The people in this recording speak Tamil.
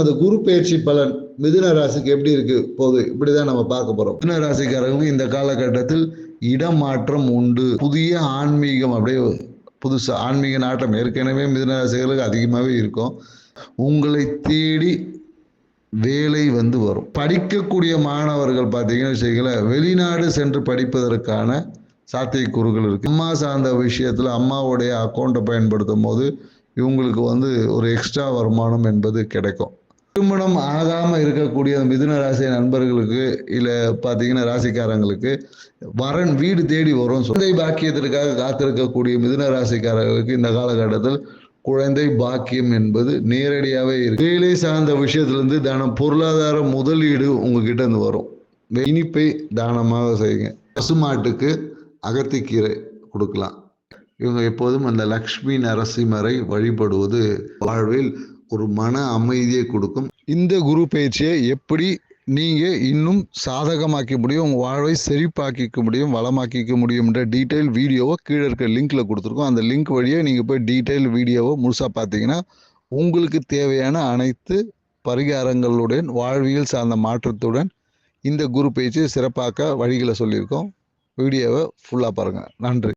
அந்த குரு பயிற்சி பலன் மிதுன ராசிக்கு எப்படி இருக்கு போகுது இப்படிதான் நம்ம பார்க்க போறோம். மிதுன ராசிக்காரங்க இந்த காலகட்டத்தில் இடமாற்றம் உண்டு. புதிய ஆன்மீகம் அப்படியே புதுசு ஆன்மீக நாட்டம் ஏற்கனவே மிதுன ராசிகளுக்கு அதிகமாகவே இருக்கும். உங்களை தேடி வேலை வரும். படிக்கக்கூடிய மாணவர்கள் பார்த்தீங்கன்னு வச்சுக்கங்களேன், வெளிநாடு சென்று படிப்பதற்கான சாத்தியக்கூறுகள் இருக்கு. அம்மா சார்ந்த விஷயத்துல அம்மாவுடைய அக்கௌண்ட்டை பயன்படுத்தும் போது இவங்களுக்கு ஒரு எக்ஸ்ட்ரா வருமானம் என்பது கிடைக்கும். திருமணம் ஆகாம இருக்கக்கூடிய மிதுன ராசி நண்பர்களுக்கு இல்ல பாத்தீங்கன்னா ராசிக்காரங்களுக்கு வரன் வீடு தேடி வரும். குழந்தை பாக்கியத்திற்காக காத்திருக்கக்கூடிய மிதுன ராசிக்காரர்களுக்கு இந்த காலகட்டத்தில் குழந்தை பாக்கியம் என்பது நேரடியாகவே இருக்கு. வேலை சார்ந்த விஷயத்திலிருந்து தானம் பொருளாதார முதலீடு உங்ககிட்ட இருந்து வரும். இனிப்பை தானமாக செய்யுங்க. பசுமாட்டுக்கு அகத்திக்கீரை கொடுக்கலாம். இவங்க எப்போதும் அந்த லக்ஷ்மி நரசிம்மரை வழிபடுவது வாழ்வில் ஒரு மன அமைதியை கொடுக்கும். இந்த குரு பயிற்சியை எப்படி நீங்க இன்னும் சாதகமாக்க முடியும், உங்க வாழ்வை செழிப்பாக்கிக்க முடியும், வளமாக்கிக்க முடியும்ன்ற டீட்டெயில் வீடியோவை கீழே இருக்க லிங்க்ல கொடுத்துருக்கோம். அந்த லிங்க் வழியாக நீங்க போய் டீட்டெயில் வீடியோவை முழுசா பார்த்தீங்கன்னா உங்களுக்கு தேவையான அனைத்து பரிகாரங்களுடன் வாழ்வியல் சார்ந்த மாற்றத்துடன் இந்த குரு பயிற்சியை சிறப்பாக்க வழிகளை சொல்லியிருக்கோம். வீடியோவை ஃபுல்லாக பாருங்க. நன்றி.